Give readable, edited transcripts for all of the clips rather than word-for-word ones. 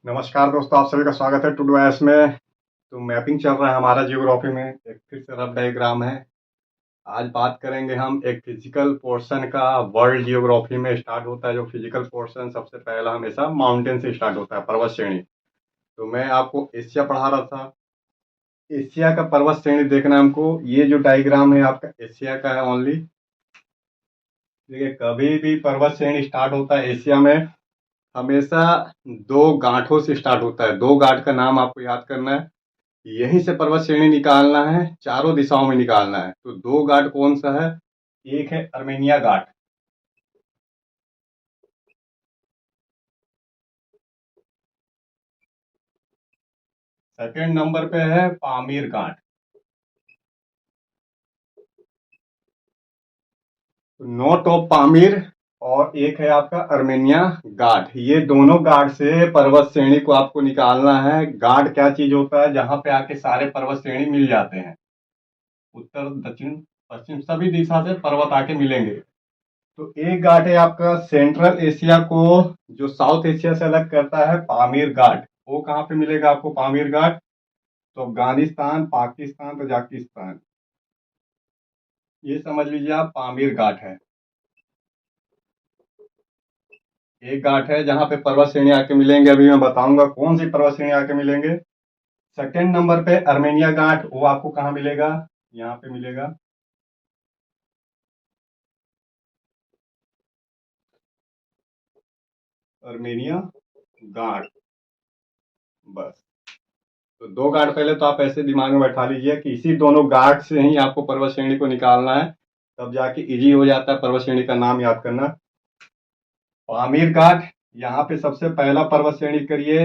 नमस्कार दोस्तों, आप सभी का स्वागत है टू एस में। तो मैपिंग चल रहा है हमारा जियोग्राफी में, एक फिर से रफ डायग्राम है। आज बात करेंगे हम एक फिजिकल पोर्शन का। वर्ल्ड जियोग्राफी में स्टार्ट होता है जो फिजिकल पोर्शन, सबसे पहला हमेशा माउंटेन से स्टार्ट होता है, पर्वत श्रेणी। तो मैं आपको एशिया पढ़ा रहा था। एशिया का पर्वत श्रेणी देखना है हमको। ये जो डायग्राम है आपका एशिया का है ओनली। देखिए, कभी भी पर्वत श्रेणी स्टार्ट होता है एशिया में, हमेशा दो गांठों से स्टार्ट होता है। दो गांठ का नाम आपको याद करना है। यहीं से पर्वत श्रेणी निकालना है, चारों दिशाओं में निकालना है। तो दो घाट कौन सा है? एक है अर्मेनिया घाट। सेकंड नंबर पे है पामीर घाट। North of Pamir. और एक है आपका अर्मेनिया घाट। ये दोनों घाट से पर्वत श्रेणी को आपको निकालना है। घाट क्या चीज होता है? जहां पे आके सारे पर्वत श्रेणी मिल जाते हैं। उत्तर दक्षिण पश्चिम सभी दिशा से पर्वत आके मिलेंगे। तो एक घाट है आपका सेंट्रल एशिया को, जो साउथ एशिया से अलग करता है, पामीर घाट। वो कहाँ पे मिलेगा आपको पामीर घाट? तो अफगानिस्तान, पाकिस्तान, तजाकिस्तान, ये समझ लीजिए आप पामीर घाट है। एक घाट है जहां पे पर्वत श्रेणी आके मिलेंगे। अभी मैं बताऊंगा कौन सी पर्वत श्रेणी आके मिलेंगे। सेकंड नंबर पे अर्मेनिया घाट, वो आपको कहाँ मिलेगा? यहाँ पे मिलेगा। अर्मेनिया घाट। बस। तो दो घाट पहले तो आप ऐसे दिमाग में बैठा लीजिए कि इसी दोनों घाट से ही आपको पर्वत श्रेणी को निकालना है। तब जाके इजी हो जाता है पर्वत श्रेणी का नाम याद करना। पामीर घाट, यहाँ पे सबसे पहला पर्वत श्रेणी करिए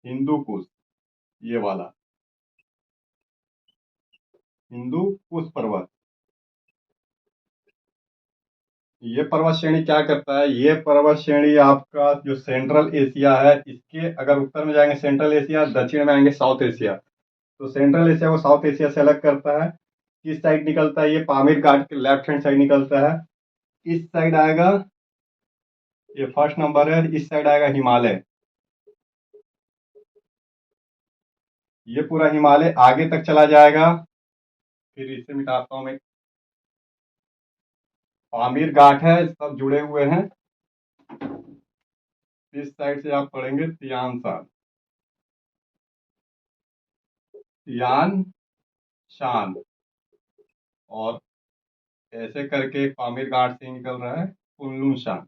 हिंदू कुश, ये वाला हिंदू कुश पर्वत। ये पर्वत श्रेणी क्या करता है? ये पर्वत श्रेणी आपका जो सेंट्रल एशिया है, इसके अगर उत्तर में जाएंगे सेंट्रल एशिया, दक्षिण में आएंगे साउथ एशिया। तो सेंट्रल एशिया को साउथ एशिया से अलग करता है। किस साइड निकलता है? ये पामीर घाट के लेफ्ट हैंड साइड निकलता है। इस साइड आएगा, ये फर्स्ट नंबर है, इस साइड आएगा हिमालय। ये पूरा हिमालय आगे तक चला जाएगा। फिर इसे मिटाता हूं मैं। पामीर घाट है, सब जुड़े हुए हैं। इस साइड से आप पढ़ेंगे तियान शान। Tian Shan. और ऐसे करके पामीर घाट से निकल रहा है कुल्लू शान।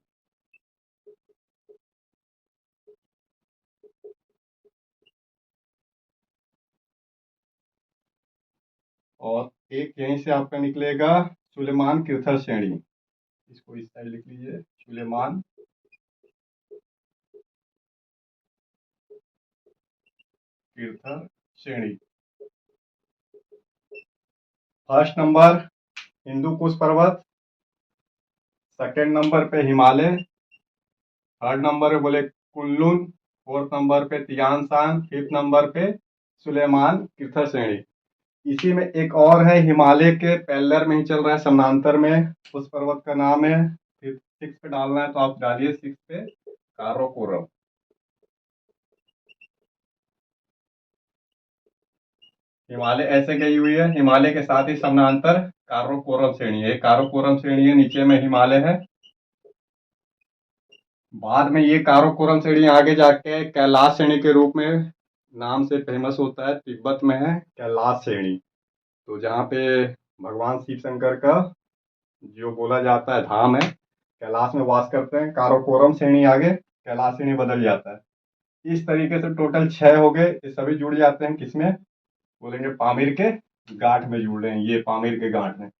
और एक यहीं से आपका निकलेगा सुलेमान तीर्थर श्रेणी। इसको इस साइड लिख लीजिए, सुलेमान तीर्थर श्रेणी। फर्स्ट नंबर हिंदू कुश पर्वत, सेकंड नंबर पे हिमालय, थर्ड नंबर पे बोले कुल्लून, फोर्थ नंबर पे तियान शान, फिफ्थ नंबर पे सुलेमान तीर्थर श्रेणी। इसी में एक और है, हिमालय के पैरेलल में ही चल रहा है, समानांतर में। उस पर्वत का नाम है, फिर सिक्स पे डालना है तो आप डालिए सिक्स पे, काराकोरम। हिमालय ऐसे गई हुई है, हिमालय के साथ ही समानांतर काराकोरम श्रेणी है। काराकोरम श्रेणी है, नीचे में हिमालय है। बाद में ये काराकोरम श्रेणी आगे जाके कैलाश श्रेणी के रूप में नाम से फेमस होता है। तिब्बत में है कैलाश श्रेणी। तो जहाँ पे भगवान शिव शंकर का जो बोला जाता है धाम है, कैलाश में वास करते हैं। काराकोरम श्रेणी आगे कैलाश श्रेणी बदल जाता है। इस तरीके से टोटल 6 हो गए। ये सभी जुड़ जाते हैं किसमें? बोलेंगे पामीर के गांठ में जुड़ रहे हैं, ये पामीर के गांठ में।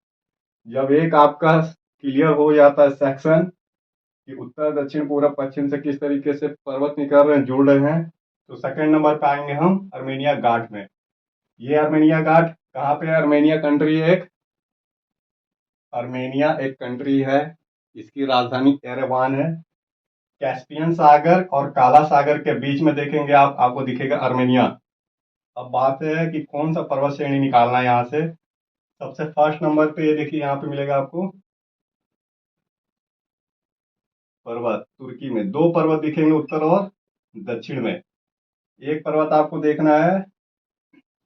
जब एक आपका क्लियर हो जाता है सेक्शन कि उत्तर दक्षिण पूर्व पश्चिम से किस तरीके से पर्वत निकल रहे हैं, जुड़ रहे हैं, तो सेकंड नंबर पे आएंगे हम अर्मेनिया घाट में। ये अर्मेनिया घाट कहाँ पे है? अर्मेनिया कंट्री है एक। अर्मेनिया एक कंट्री है, इसकी राजधानी एरेवान है। कैस्पियन सागर और काला सागर के बीच में देखेंगे आप, आपको दिखेगा अर्मेनिया। अब बात है कि कौन सा पर्वत श्रेणी निकालना है यहाँ से। सबसे फर्स्ट नंबर पे ये देखिए, यहाँ पे मिलेगा आपको पर्वत। तुर्की में दो पर्वत दिखेंगे, उत्तर और दक्षिण में। एक पर्वत आपको देखना है,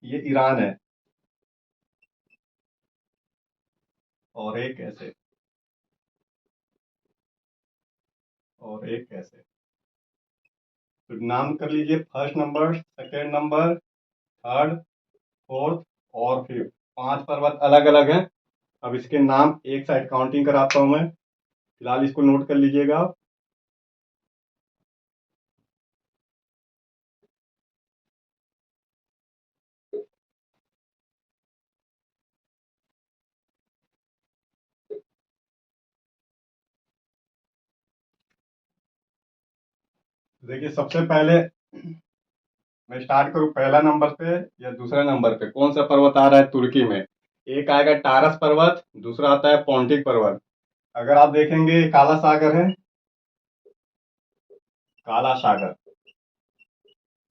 ये ईरान है, और एक ऐसे, और एक ऐसे। तो नाम कर लीजिए, first number, second number, third, fourth और फिफ्थ। 5 पर्वत अलग अलग हैं। अब इसके नाम एक साइड काउंटिंग कराता हूं मैं, फिलहाल इसको नोट कर लीजिएगा आप। देखिए, सबसे पहले मैं स्टार्ट करूं पहला नंबर पे या दूसरा नंबर पे, कौन सा पर्वत आ रहा है तुर्की में? एक आएगा टारस पर्वत, दूसरा आता है पोंटिक पर्वत। अगर आप देखेंगे, काला सागर है, काला सागर।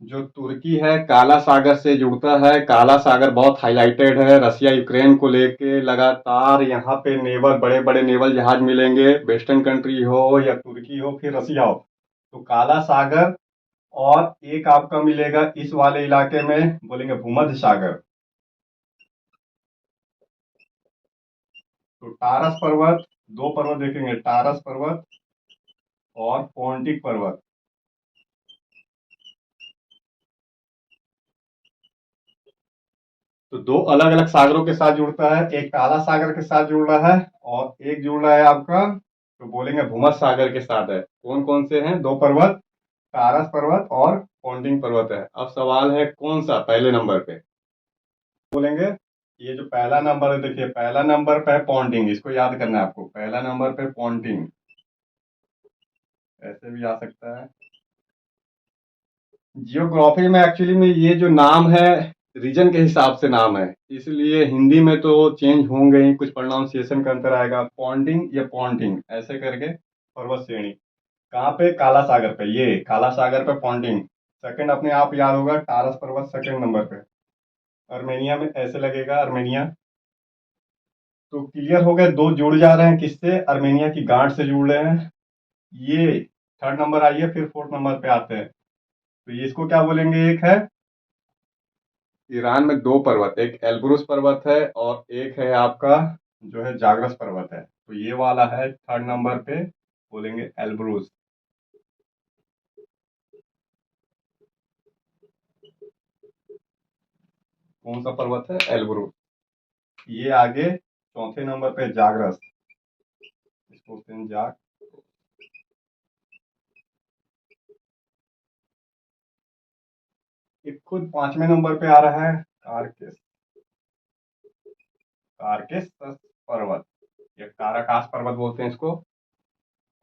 जो तुर्की है काला सागर से जुड़ता है। काला सागर बहुत हाईलाइटेड है, रसिया यूक्रेन को लेके लगातार यहाँ पे नेवल, बड़े बड़े नेवल जहाज मिलेंगे, वेस्टर्न कंट्री हो या तुर्की हो फिर रसिया हो। तो काला सागर, और एक आपका मिलेगा इस वाले इलाके में, बोलेंगे भूमध्य सागर। तो टारस पर्वत, 2 पर्वत देखेंगे, टारस पर्वत और पोंटिक पर्वत। तो 2 अलग अलग सागरों के साथ जुड़ता है, एक काला सागर के साथ जुड़ रहा है और एक जुड़ रहा है आपका, तो बोलेंगे भूमध्य सागर के साथ है। कौन कौन से हैं 2 पर्वत? टारस पर्वत और पोंटिंग पर्वत है। अब सवाल है कौन सा पहले नंबर पे बोलेंगे? ये जो पहला नंबर है, देखिए पहला नंबर पे है पोंटिंग, इसको याद करना है आपको, पहला नंबर पे पोंटिंग, ऐसे भी आ सकता है। जियोग्राफी में एक्चुअली में ये जो नाम है रीजन के हिसाब से नाम है, इसलिए हिंदी में तो चेंज होंगे ही, कुछ प्रोनाउंसिएशन का अंतर आएगा। पॉन्डिंग या पॉन्टिंग ऐसे करके पर्वत श्रेणी कहाँ पे? काला सागर पे, ये काला सागर पे पॉन्टिंग। सेकंड अपने आप याद होगा, टारस पर्वत सेकंड नंबर पे। अर्मेनिया में ऐसे लगेगा, अर्मेनिया। तो क्लियर हो गए, 2 जुड़ जा रहे हैं, किससे? अर्मेनिया की गांठ से जुड़ रहे हैं। ये थर्ड नंबर आइए, फिर फोर्थ नंबर पे आते हैं। तो ये इसको क्या बोलेंगे? एक है ईरान में 2 पर्वत, एक एल्ब्रुस पर्वत है और एक है आपका जो है जाग्रस पर्वत है। तो ये वाला है थर्ड नंबर पे, बोलेंगे एल्ब्रुस। कौन सा पर्वत है? एल्ब्रुस। ये आगे चौथे नंबर पे जाग्रस, इसको बोलते हैं जाग। एक खुद 5वें नंबर पे आ रहा है कारकेस, कारकेस पर्वत, या काराकास पर्वत बोलते हैं इसको।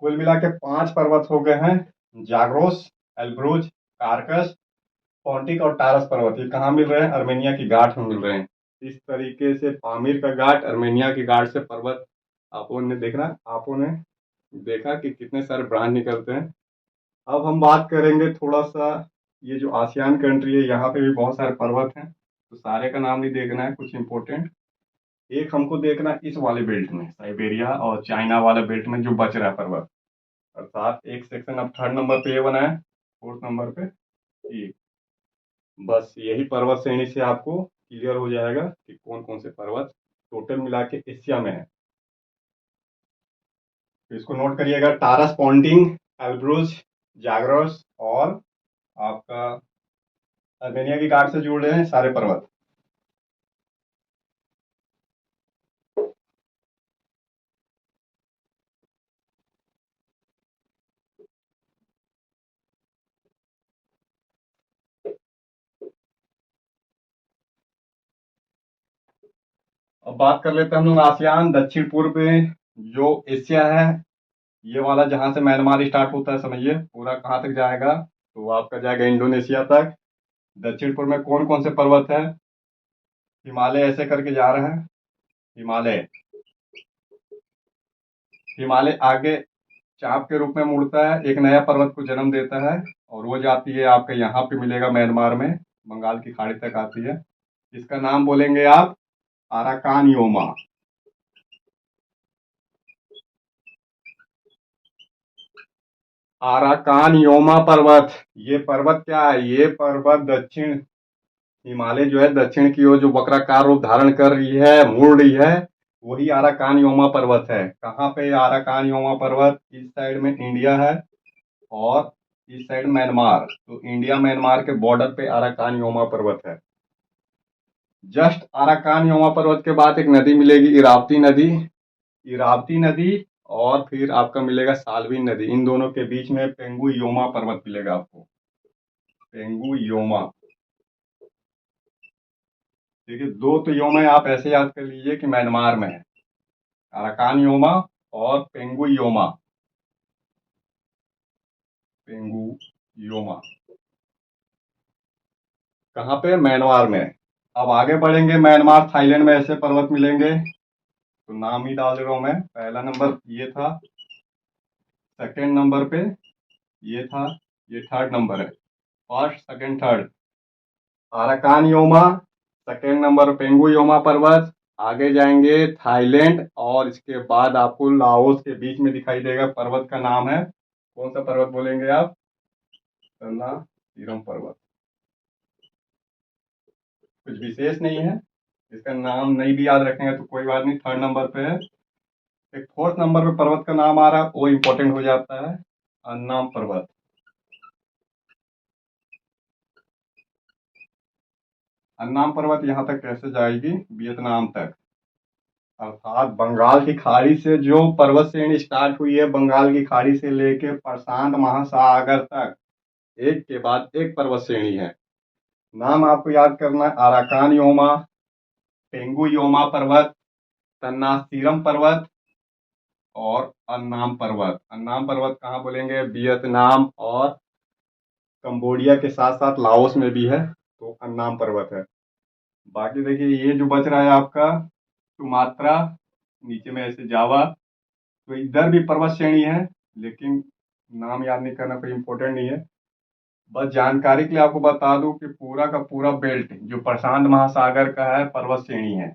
कुल मिला के 5 पर्वत हो गए हैं, जाग्रोस, एल्ब्रुज, कारकस, पोंटिक और टारस पर्वत। ये कहाँ मिल रहे हैं? अर्मेनिया की गांठ में मिल रहे हैं। इस तरीके से पामीर का घाट, अर्मेनिया की गांठ से पर्वत, आपो ने देखा कि कितने सारे ब्रांड निकलते हैं। अब हम बात करेंगे थोड़ा सा, ये जो आसियान कंट्री है यहाँ पे भी बहुत सारे पर्वत हैं, तो सारे का नाम नहीं देखना है, कुछ इंपॉर्टेंट एक हमको देखना है इस वाले बेल्ट में, साइबेरिया और चाइना वाले बेल्ट में जो बच रहा है पर्वत। अर्थात एक सेक्शन अब थर्ड नंबर पे ये बना है, फोर्थ नंबर पे ये। बस यही पर्वत श्रेणी से आपको क्लियर हो जाएगा कि कौन कौन से पर्वत टोटल मिला के एशिया में है। तो इसको नोट करिएगा, टारस, पोंटिंग, एल्ब्रुज, जाग्रोस और आपका अर्मेनिया की गांठ से जुड़ रहे हैं सारे पर्वत। अब बात कर लेते हैं हम लोग आसियान दक्षिण पूर्व में, जो एशिया है, ये वाला जहां से म्यांमार स्टार्ट होता है, समझिए पूरा कहाँ तक जाएगा, तो आपका जाएगा इंडोनेशिया तक। दक्षिण पूर्व में कौन कौन से पर्वत है? हिमालय ऐसे करके जा रहा है, हिमालय। हिमालय आगे चाप के रूप में मुड़ता है, एक नया पर्वत को जन्म देता है, और वो जाती है आपके यहाँ पे मिलेगा म्यांमार में, बंगाल की खाड़ी तक आती है। इसका नाम बोलेंगे आप आराकान योमा। आराकानयोमा पर्वत। ये पर्वत क्या है? ये पर्वत दक्षिण हिमालय जो है दक्षिण की ओर जो वक्राकार रूप धारण कर रही है, मुड़ रही है, वही आराकानयोमा पर्वत है। कहाँ पे आराकानयोमा पर्वत? इस साइड में इंडिया है और इस साइड म्यांमार। तो इंडिया म्यांमार के बॉर्डर पे आराकानयोमा पर्वत है। जस्ट आराकानयोमा पर्वत के बाद एक नदी मिलेगी, इरावती नदी। इरावती नदी और फिर आपका मिलेगा साल्विन नदी। इन दोनों के बीच में पेंगु योमा पर्वत मिलेगा आपको। पेंगु योमा। देखिए, दो तो योमा आप ऐसे याद कर लीजिए कि म्यांमार में है, अराकान योमा और पेंगु योमा। पेंगु योमा कहाँ पे? म्यांमार में। अब आगे बढ़ेंगे, म्यांमार थाईलैंड में ऐसे पर्वत मिलेंगे, तो नाम ही डाल दे रहा हूं मैं। पहला नंबर ये था, सेकंड नंबर पे ये था, ये थर्ड नंबर है। First second third Arakan Yoma, second number Pegu Yoma पर्वत। आगे जाएंगे थाईलैंड और इसके बाद आपको लाओस के बीच में दिखाई देगा पर्वत का नाम है, कौन सा पर्वत बोलेंगे आप? तन्ना सीरम पर्वत। कुछ विशेष नहीं है, इसका नाम नहीं भी याद रखेंगे तो कोई बात नहीं। थर्ड नंबर पे है। एक फोर्थ नंबर पे पर्वत का नाम आ रहा है, वो इंपॉर्टेंट हो जाता है, अन्नाम पर्वत। अन्नाम पर्वत यहाँ तक कैसे जाएगी? वियतनाम तक। अर्थात बंगाल की खाड़ी से जो पर्वत श्रेणी स्टार्ट हुई है, बंगाल की खाड़ी से लेके प्रशांत महासागर तक, एक के बाद एक पर्वत श्रेणी है। नाम आपको याद करना है, आराकान योमा, पेंगु योमा पर्वत, तन्नासीरम पर्वत और अन्नाम पर्वत। अन्नाम पर्वत कहाँ बोलेंगे? वियतनाम और कंबोडिया के साथ साथ लाओस में भी है, तो अन्नाम पर्वत है। बाकी देखिए, ये जो बच रहा है आपका सुमात्रा, नीचे में ऐसे जावा, तो इधर भी पर्वत श्रेणी है, लेकिन नाम याद नहीं करना, कोई इंपॉर्टेंट नहीं है। बस जानकारी के लिए आपको बता दूं कि पूरा का पूरा बेल्ट जो प्रशांत महासागर का है, पर्वत श्रेणी है।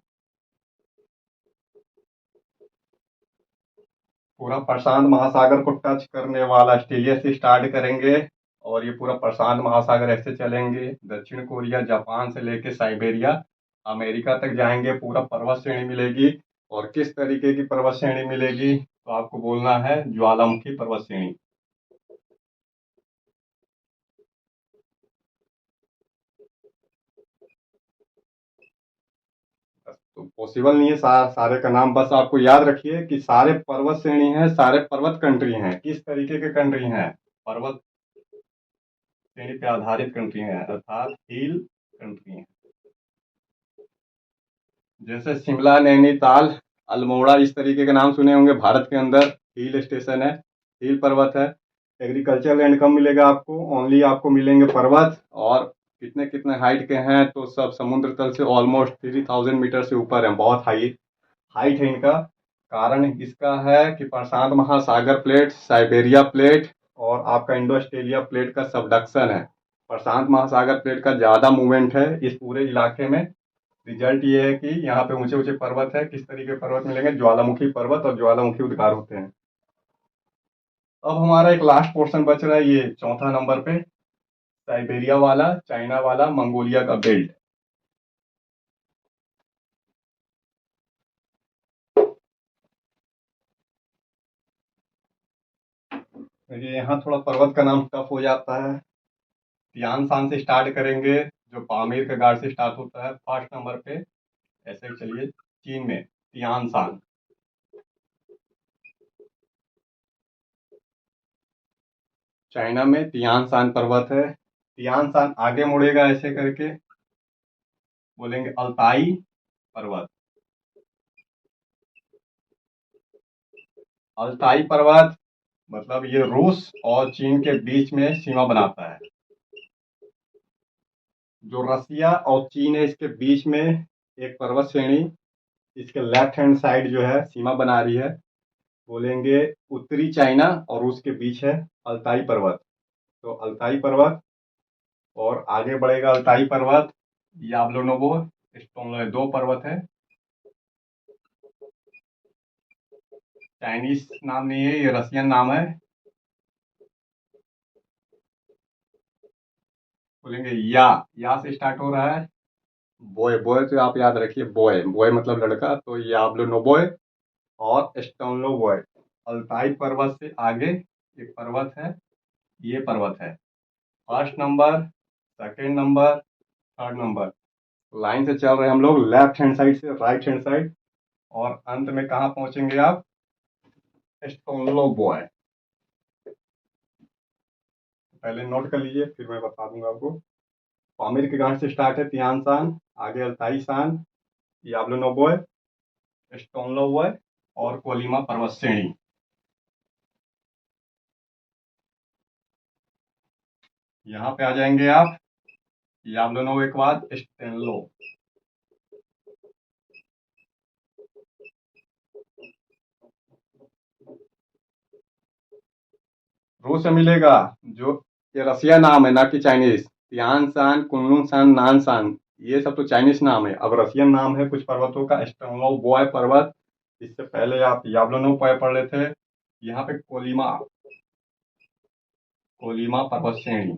पूरा प्रशांत महासागर को टच करने वाला ऑस्ट्रेलिया से स्टार्ट करेंगे और ये पूरा प्रशांत महासागर ऐसे चलेंगे, दक्षिण कोरिया, जापान से लेके साइबेरिया, अमेरिका तक जाएंगे, पूरा पर्वत श्रेणी मिलेगी। और किस तरीके की पर्वत श्रेणी मिलेगी? तो आपको बोलना है ज्वालामुखी पर्वत श्रेणी। तो पॉसिबल नहीं है सारे का नाम, बस आपको याद रखिए कि सारे पर्वत श्रेणी हैं, सारे पर्वत कंट्री हैं। किस तरीके के कंट्री हैं? पर्वत श्रेणी पे आधारित कंट्री हैं, अर्थात हिल कंट्री हैं। जैसे शिमला, नैनीताल, अल्मोड़ा, इस तरीके के नाम सुने होंगे। भारत के अंदर हिल स्टेशन है, हिल पर्वत है। एग्रीकल्चर लैंड कम मिलेगा आपको, ओनली आपको मिलेंगे पर्वत। और कितने कितने हाइट के हैं? तो सब समुद्र तल से ऑलमोस्ट 3000 मीटर से ऊपर है, बहुत हाइट है इनका। कारण इसका है कि प्रशांत महासागर प्लेट, साइबेरिया प्लेट और आपका इंडो ऑस्ट्रेलिया प्लेट का सबडक्शन है। प्रशांत महासागर प्लेट का ज़्यादा मूवमेंट है इस पूरे इलाके में। रिजल्ट ये है कि यहाँ पे ऊंचे ऊंचे पर्वत है। किस तरीके के पर्वत मिलेंगे? ज्वालामुखी पर्वत और ज्वालामुखी उद्गार होते हैं। अब हमारा एक लास्ट पोर्शन बच रहा है, ये चौथा नंबर पे, साइबेरिया वाला, चाइना वाला, मंगोलिया का बेल्ट। देखिए, यहाँ थोड़ा पर्वत का नाम टफ हो जाता है। तियान शान से स्टार्ट करेंगे, जो पामीर के गाड़ से स्टार्ट होता है फर्स्ट नंबर पे। ऐसे चलिए, चीन में तियान शान। चाइना में तियान शान पर्वत है। तियान शान आगे मुड़ेगा ऐसे करके, बोलेंगे अल्ताई पर्वत। अल्ताई पर्वत मतलब ये रूस और चीन के बीच में सीमा बनाता है। जो रसिया और चीन है, इसके बीच में एक पर्वत श्रेणी इसके लेफ्ट हैंड साइड जो है सीमा बना रही है, बोलेंगे उत्तरी चाइना और रूस के बीच है अल्ताई पर्वत। तो अल्ताई पर्वत, और आगे बढ़ेगा अल्ताई पर्वत, याब्लोनोवो, स्टोनले, दो पर्वत है। चाइनीज नाम नहीं है, ये रसियन नाम है। बोलेंगे या से स्टार्ट हो रहा है। बॉय बॉय तो आप याद रखिए, बॉय बॉय मतलब लड़का, तो याब्लो नो बॉय और स्टोनलो बॉय। अल्ताई पर्वत से आगे एक पर्वत है, ये पर्वत है। First number, second number, third number, line से चल रहे हैं हम लोग, लेफ्ट हैंड साइड से राइट हैंड साइड, और अंत में कहाँ पहुंचेंगे आप? स्टोनलो बॉय। पहले नोट कर लीजिए, फिर मैं बता दूंगा आपको। पामीर की गांठ से स्टार्ट है तियान सान, आगे अल्ताई सान, याब्लो नो बॉय, स्टोनलो बॉय और कोलिमा पर्वत श्रेणी। यहाँ पे आ जाएंगे आप, याब्लो नो के बाद स्टेनलो। रूस से मिलेगा, जो ये रसिया नाम है ना कि चाइनीज। तियान सान, कुनलुन सान, नान सान, ये सब तो चाइनीज नाम है। अब रसियन नाम है कुछ पर्वतों का, स्टोनलो बॉय पर्वत। इससे पहले आप याब्लोनो बॉय पढ़ रहे थे। यहाँ पे कोलिमा, कोलिमा पर्वत श्रेणी।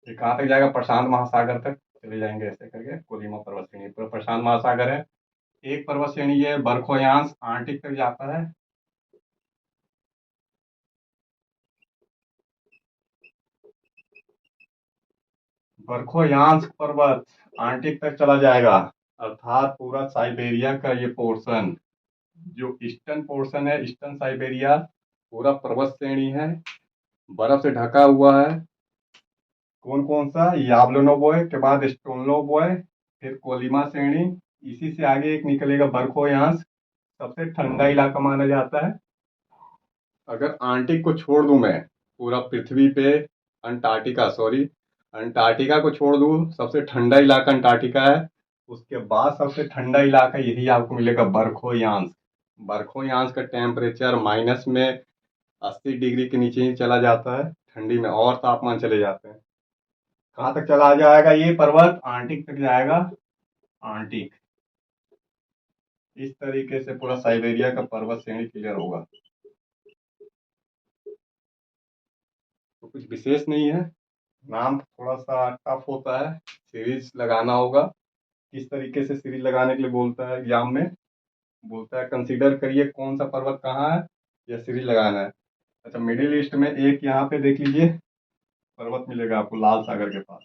ये कहाँ तक जाएगा? प्रशांत महासागर तक चले जाएंगे ऐसे करके। कोलिमा पर्वत श्रेणी पूरा प्रशांत महासागर है। एक पर्वत श्रेणी ये बरखोयांस आर्टिक तक जाता है। बरखोयांस पर्वत आर्टिक तक चला जाएगा, अर्थात पूरा साइबेरिया का ये पोर्शन, जो ईस्टर्न पोर्शन है, ईस्टर्न साइबेरिया पूरा पर्वत श्रेणी है, बर्फ से ढका हुआ है। कौन कौन सा? याब्लोनो बॉय के बाद स्टोनलो बॉय, फिर कोलिमा श्रेणी, इसी से आगे एक निकलेगा बरखोयांस, सबसे ठंडा इलाका माना जाता है। अगर आर्कटिक को छोड़ दूं मैं, पूरा पृथ्वी पे, अंटार्कटिका सॉरी, अंटार्कटिका को छोड़ दूं, सबसे ठंडा इलाका अंटार्कटिका है। उसके बाद सबसे ठंडा इलाका यही आपको मिलेगा, बरखोयांस। बरखोयांस का टेम्परेचर माइनस में 80 डिग्री के नीचे ही चला जाता है, ठंडी में और तापमान चले जाते हैं। कहाँ तक चला जाएगा ये पर्वत? आर्कटिक तक जाएगा, आर्कटिक। इस तरीके से पूरा साइबेरिया का पर्वत श्रेणी क्लियर होगा। तो कुछ विशेष नहीं है, नाम थोड़ा सा टफ होता है, सीरीज लगाना होगा। किस तरीके से सीरीज लगाने के लिए बोलता है एग्जाम में? बोलता है कंसीडर करिए कौन सा पर्वत कहाँ है, या सीरीज लगाना है। अच्छा, मिडिल ईस्ट में एक यहाँ पे देख लीजिए पर्वत मिलेगा आपको, लाल सागर के पास,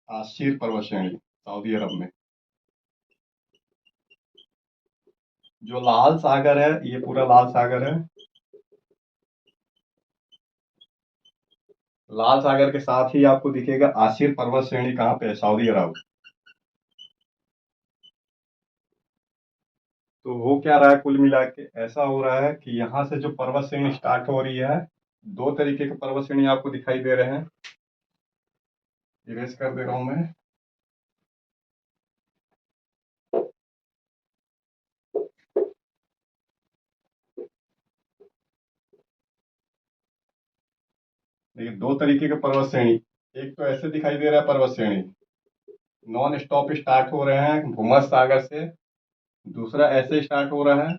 आशीर पर्वत श्रेणी, सऊदी अरब में। जो लाल सागर है, ये पूरा लाल सागर है। लाल सागर के साथ ही आपको दिखेगा आशीर पर्वत श्रेणी, कहाँ पे है? सऊदी अरब। तो हो क्या रहा है, कुल मिला के ऐसा हो रहा है कि यहाँ से जो पर्वत श्रेणी स्टार्ट हो रही है, दो तरीके के पर्वत श्रेणी आपको दिखाई दे रहे हैं। इरेज कर दे रहा हूं मैं। देखिए, दो तरीके के पर्वत श्रेणी, एक तो ऐसे दिखाई दे रहा है पर्वत श्रेणी, नॉन स्टॉप स्टार्ट हो रहे हैं भूमध्य सागर से। दूसरा ऐसे स्टार्ट हो रहा है।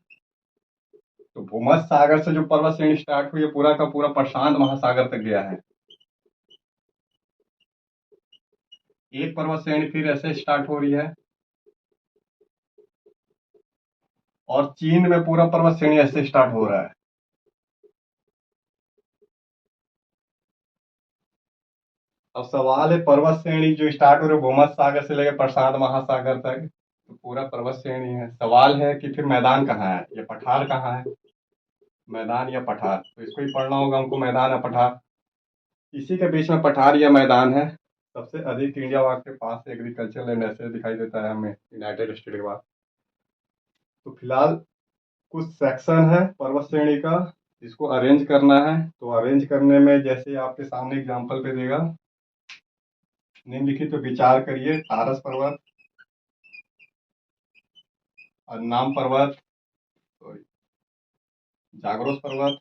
तो भूमध्य सागर से जो पर्वत श्रेणी स्टार्ट हुई है, पूरा का पूरा प्रशांत महासागर तक गया है। एक पर्वत श्रेणी फिर ऐसे स्टार्ट हो रही है, और चीन में पूरा पर्वत श्रेणी ऐसे स्टार्ट हो रहा है। अब सवाल है, पर्वत श्रेणी जो स्टार्ट हो रही है भूमध्य सागर से लेकर प्रशांत महासागर तक, तो पूरा पर्वत श्रेणी है। सवाल है कि फिर मैदान कहाँ है, या पठार कहाँ है? मैदान या पठार, तो इसको ही पढ़ना होगा हमको, मैदान या पठार। इसी के बीच में पठार या मैदान है। सबसे अधिक इंडिया वार के पास एग्रीकल्चर लैंड ऐसे दिखाई देता है हमें, यूनाइटेड स्टेट के बाद। तो फिलहाल कुछ सेक्शन है पर्वत श्रेणी का, जिसको अरेंज करना है। तो अरेंज करने में जैसे आपके सामने एग्जांपल पे देगा, निम्नलिखित पे विचार करिए। तारस पर्वत, अन्नाम पर्वत, सॉरी, जाग्रोस पर्वत,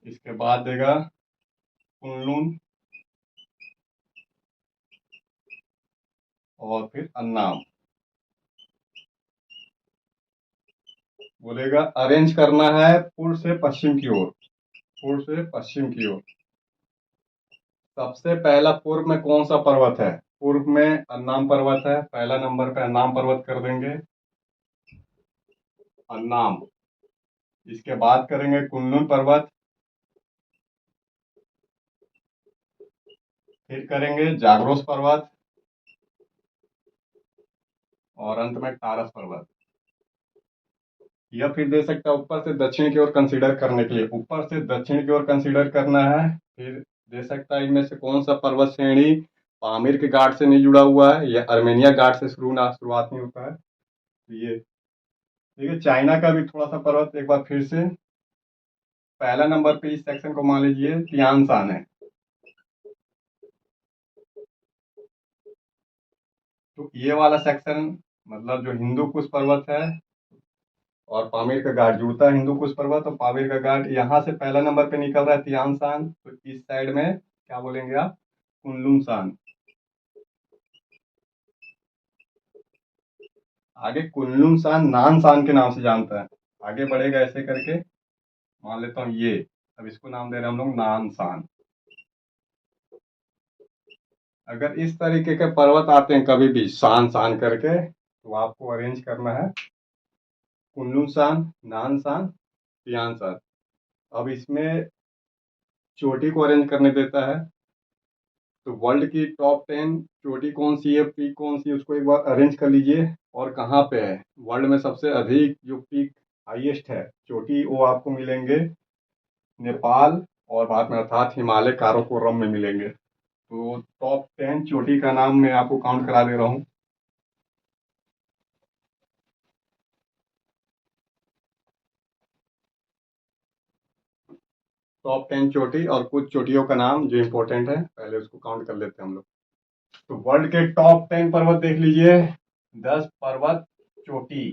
इसके बाद देगा कुनलुन, और फिर अन्नाम। बोलेगा अरेंज करना है पूर्व से पश्चिम की ओर, पूर्व से पश्चिम की ओर। सबसे पहला पूर्व में कौन सा पर्वत है? पूर्व में अन्नाम पर्वत है, पहला नंबर पे अन्नाम पर्वत कर देंगे, अन्नाम। इसके बाद करेंगे कुनलुन पर्वत, फिर करेंगे जाग्रोस पर्वत, और अंत में टारस पर्वत। या फिर दे सकता है ऊपर से दक्षिण की ओर कंसीडर करने के लिए, ऊपर से दक्षिण की ओर कंसीडर करना है। फिर दे सकता है इनमें से कौन सा पर्वत श्रेणी पामीर के घाट से नहीं जुड़ा हुआ है या अर्मेनिया घाट से शुरुआत नहीं होता है। तो ये देखिए, चाइना का भी थोड़ा सा पर्वत एक बार फिर से, पहला नंबर पे इस सेक्शन को मान लीजिए तियानसान है। तो ये वाला सेक्शन मतलब जो हिंदू कुश पर्वत है और पामीर का घाट जुड़ता है, हिंदू कुश पर्वत और पामीर का घाट, यहाँ से पहला नंबर पे निकल रहा है तियानसान। तो इस साइड में क्या बोलेंगे आप? कुनलुन। आगे कुनलुन नानसान के नाम से जानता है, आगे बढ़ेगा ऐसे करके, मान लेता हूँ ये, अब इसको नाम दे रहे हैं हम लोग नानसान। अगर इस तरीके के पर्वत आते हैं कभी भी शान शान करके, तो आपको अरेंज करना है कुनलुन, नानसान, तियानसान। अब इसमें चोटी को अरेंज करने देता है, तो वर्ल्ड की टॉप 10 चोटी कौन सी है, पीक कौन सी है, उसको एक बार अरेंज कर लीजिए और कहाँ पे है। वर्ल्ड में सबसे अधिक जो पीक हाईएस्ट है चोटी, वो आपको मिलेंगे नेपाल और भारत में, अर्थात हिमालय काराकोरम में मिलेंगे। तो टॉप 10 चोटी का नाम मैं आपको काउंट करा दे रहा हूँ। टॉप 10 चोटी और कुछ चोटियों का नाम जो इम्पोर्टेंट है, पहले उसको काउंट कर लेते हैं हम लोग। तो वर्ल्ड के टॉप 10 पर्वत देख लीजिए, 10 पर्वत चोटी,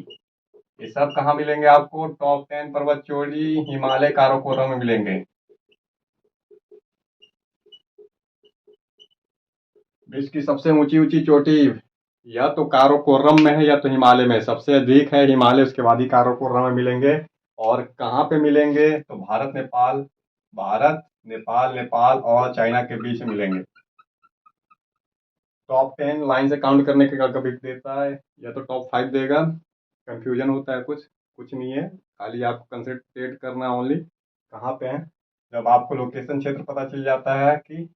ये सब कहाँ मिलेंगे आपको? टॉप 10 पर्वत चोटी हिमालय काराकोरम में मिलेंगे। विश्व की सबसे ऊंची ऊंची चोटी या तो काराकोरम में है या तो हिमालय में, सबसे अधिक है हिमालय, उसके बाद ही काराकोरम में मिलेंगे। और कहाँ पे मिलेंगे? तो भारत नेपाल, भारत नेपाल, नेपाल और चाइना के बीच में मिलेंगे। टॉप 10 लाइन से काउंट करने के कभी देता है या तो टॉप 5 देगा, कंफ्यूजन होता है कुछ, कुछ नहीं है, खाली आपको कंसंट्रेट करना ओनली कहाँ पे है। जब आपको लोकेशन क्षेत्र पता चल जाता है कि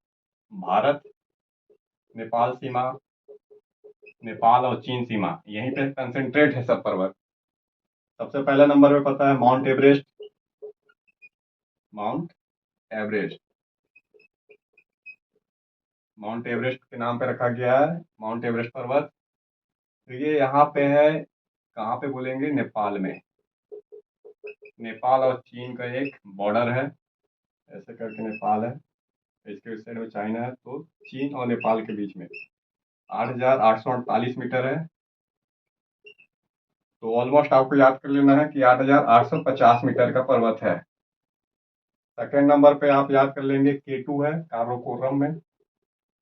भारत नेपाल सीमा, नेपाल और चीन सीमा, यहीं पे कंसंट्रेट है सब पर्वत। सबसे पहला नंबर पे पता है mount Everest, mount Everest, mount Everest के नाम पे रखा गया है माउंट एवरेस्ट पर्वत। तो ये यहाँ पे है, कहाँ पे बोलेंगे? नेपाल में। नेपाल और चीन का एक बॉर्डर है, ऐसे करके नेपाल है, इसके उस साइड में चाइना है, तो चीन और नेपाल के बीच में 8,848 मीटर है। तो ऑलमोस्ट आपको याद कर लेना है कि 8,850 मीटर का पर्वत है। सेकंड नंबर पे आप याद कर लेंगे K2 है, काराकोरम में।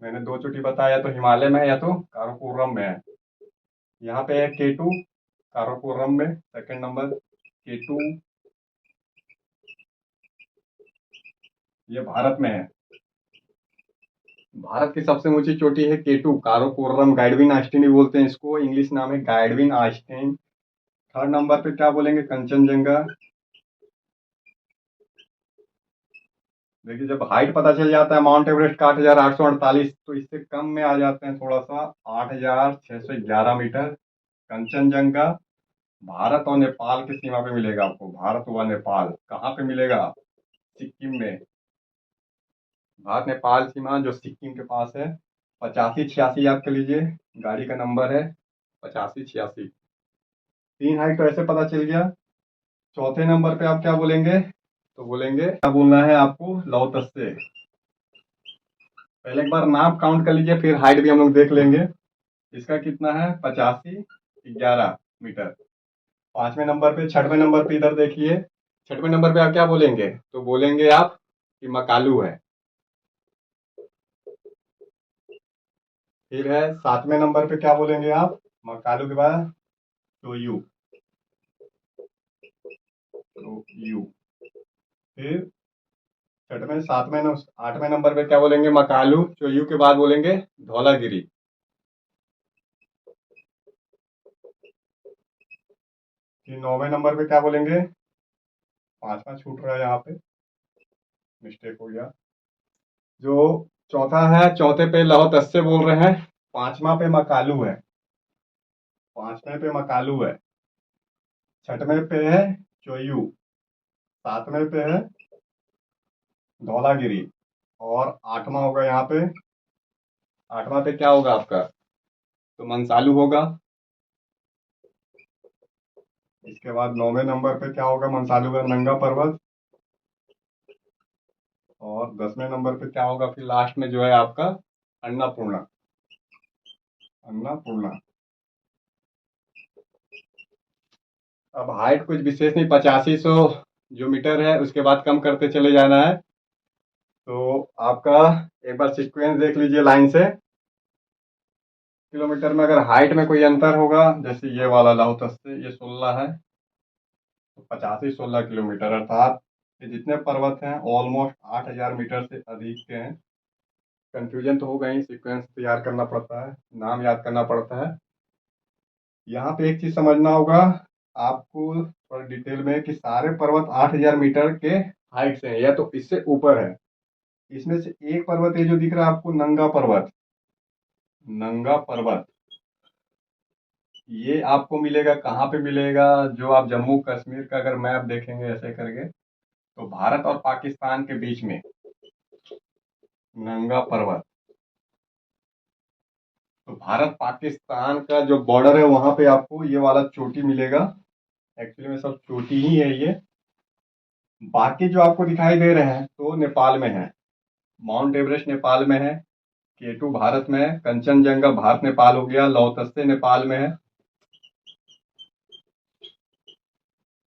मैंने दो चोटी बताया, तो हिमालय में है या तो काराकोरम में है। यहाँ पे है K2 काराकोरम में, सेकंड नंबर K2, ये भारत में है। भारत की सबसे ऊंची चोटी है K2 काराकोरम, गाइडविन आस्टीन भी बोलते हैं इसको, इंग्लिश नाम है गाइडविन आस्टीन। थर्ड नंबर पे क्या बोलेंगे? कंचनजंगा। देखिए, जब हाइट पता चल जाता है माउंट एवरेस्ट का 8,848, तो इससे कम में आ जाते हैं थोड़ा सा, 8,611 मीटर। कंचनजंगा भारत और नेपाल की सीमा पे मिलेगा आपको, भारत व नेपाल कहाँ पे मिलेगा? सिक्किम में। भारत नेपाल सीमा जो सिक्किम के पास है, 8586 याद कर लीजिए, गाड़ी का नंबर है 8586। तीन हाइट तो ऐसे पता चल गया। चौथे नंबर पे आप क्या बोलेंगे? तो बोलेंगे क्या बोलना है आपको? लौतस से। पहले एक बार नाप काउंट कर लीजिए, फिर हाइट भी हम लोग देख लेंगे। इसका कितना है? 8511 मीटर। पांचवें नंबर पे, छठवें नंबर पे इधर देखिए, छठवें नंबर पे आप क्या बोलेंगे? तो बोलेंगे आप कि मकालू है। फिर है सातवें नंबर पे क्या बोलेंगे आप? मकालू के बाद टोयू। चोयू। फिर छठवें, सातवें, आठवें नंबर पे क्या बोलेंगे? मकालू। चोयू के बाद बोलेंगे धौलागिरी। फिर नौवें नंबर पे क्या बोलेंगे? पांचवा छूट रहा है यहाँ पे, मिस्टेक हो गया। जो चौथा है, चौथे पे लाहौल तस्से बोल रहे हैं। पांचवा पे मकालू है, पांचवें पे मकालू है। छठवें पे है चोयू। सातवें पे है धौलागिरी। और आठवां होगा यहाँ पे, आठवां पे क्या होगा आपका? तो मंसालू होगा। इसके बाद नौवें नंबर पे क्या होगा? मंसालू का नंगा पर्वत। और 10वें नंबर पे क्या होगा फिर लास्ट में, जो है आपका अन्नपूर्णा। अन्नपूर्णा। अब हाइट कुछ विशेष नहीं, 8500 जो मीटर है उसके बाद कम करते चले जाना है। तो आपका एक बार सीक्वेंस देख लीजिए लाइन से। किलोमीटर में अगर हाइट में कोई अंतर होगा, जैसे ये वाला लाहौल तस्से ये 16 है, तो 85-16 किलोमीटर, अर्थात ये जितने पर्वत हैं ऑलमोस्ट 8000 मीटर से अधिक के हैं। कंफ्यूजन तो होगा ही, सीक्वेंस तैयार करना पड़ता है, नाम याद करना पड़ता है। यहाँ पे एक चीज समझना होगा आपको थोड़ा डिटेल में, कि सारे पर्वत 8000 मीटर के हाइट से हैं या तो इससे ऊपर है। इसमें से एक पर्वत ये जो दिख रहा है आपको, नंगा पर्वत, नंगा पर्वत, ये आपको मिलेगा कहाँ पे मिलेगा? जो आप जम्मू कश्मीर का अगर मैप देखेंगे ऐसे करके, तो भारत और पाकिस्तान के बीच में नंगा पर्वत। तो भारत पाकिस्तान का जो बॉर्डर है वहां पे आपको ये वाला चोटी मिलेगा। एक्चुअली में सब चोटी ही है ये। बाकी जो आपको दिखाई दे रहे हैं तो नेपाल में है। माउंट एवरेस्ट नेपाल में है, केटू भारत में है, कंचनजंगा भारत नेपाल हो गया, लाहौल तस्से नेपाल में है,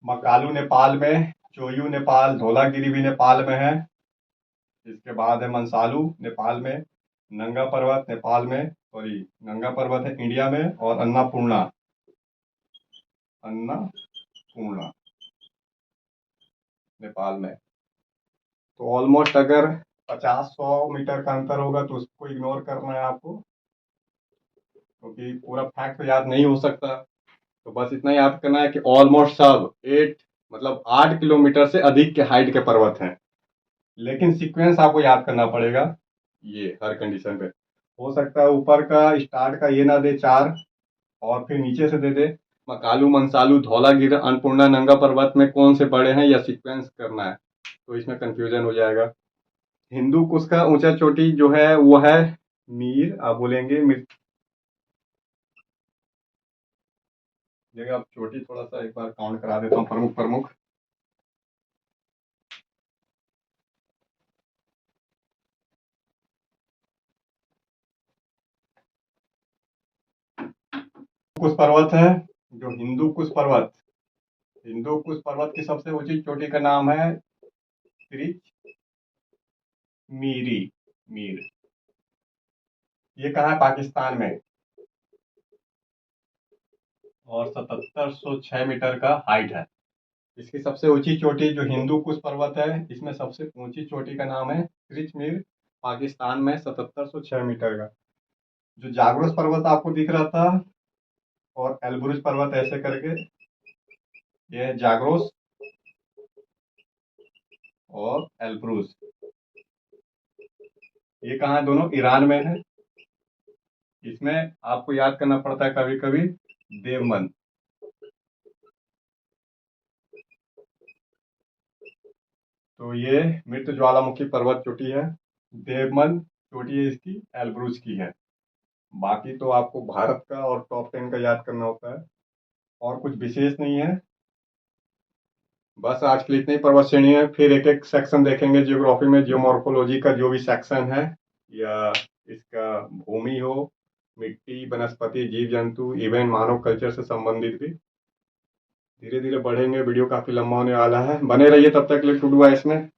मकालू नेपाल में, चोयू नेपाल, धौलागिरी भी नेपाल में है। इसके बाद है मंसालू नेपाल में, नंगा पर्वत नेपाल में, सॉरी नंगा पर्वत है इंडिया में, और अन्नपूर्णा, अन्नपूर्णा नेपाल में। तो ऑलमोस्ट अगर 50-100 मीटर का अंतर होगा तो उसको इग्नोर करना है आपको, क्योंकि पूरा फैक्ट तो याद नहीं हो सकता। तो बस इतना याद करना है कि ऑलमोस्ट सब 8 किलोमीटर से अधिक के हाइट के पर्वत हैं। लेकिन सीक्वेंस आपको याद करना पड़ेगा, ये हर कंडीशन पे। हो सकता है ऊपर का स्टार्ट का ये ना दे 4, और फिर नीचे से दे दे मकालू, मंसालू, धौलागिरी, अन्नपूर्णा, नंगा पर्वत में कौन से बड़े हैं, या सीक्वेंस करना है, तो इसमें कंफ्यूजन हो जाएगा। हिंदू कुश का ऊंचा चोटी जो है वो है मीर, आप बोलेंगे मीर। देखिए आप चोटी थोड़ा सा एक बार काउंट करा देता हूँ, प्रमुख प्रमुख। कुश पर्वत है, जो हिंदू कुश पर्वत, हिंदू कुश पर्वत की सबसे ऊंची चोटी का नाम है त्रिच मीरी, मीर। ये कहाँ है? पाकिस्तान में। और 7706 मीटर का हाइट है। इसकी सबसे ऊंची चोटी जो हिंदू कुश पर्वत है, इसमें सबसे ऊंची चोटी का नाम है त्रिचमीर, पाकिस्तान में 7706 मीटर का। जो जागरोस पर्वत आपको दिख रहा था और एलब्रुज पर्वत ऐसे करके, ये है जागरोस और एलब्रुज। ये कहाँ है? दोनों ईरान में है। इसमें आपको याद करना पड़ता है कभी कभी देवमन। तो ये मृत ज्वालामुखी पर्वत चोटी है, देवमन चोटी है इसकी, एलब्रुज की है। बाकी तो आपको भारत का और टॉप 10 का याद करना होता है, और कुछ विशेष नहीं है। बस आज के लिए इतनी पर्वत श्रेणी है। फिर एक एक सेक्शन देखेंगे जियोग्राफी में, जियोमॉर्फोलॉजी का जो भी सेक्शन है, या इसका भूमि हो, मिट्टी, वनस्पति, जीव जंतु, इवन मानव कल्चर से संबंधित भी धीरे धीरे बढ़ेंगे। वीडियो काफी लंबा होने वाला है, बने रहिए तब तक के लिए टू डू इसमें।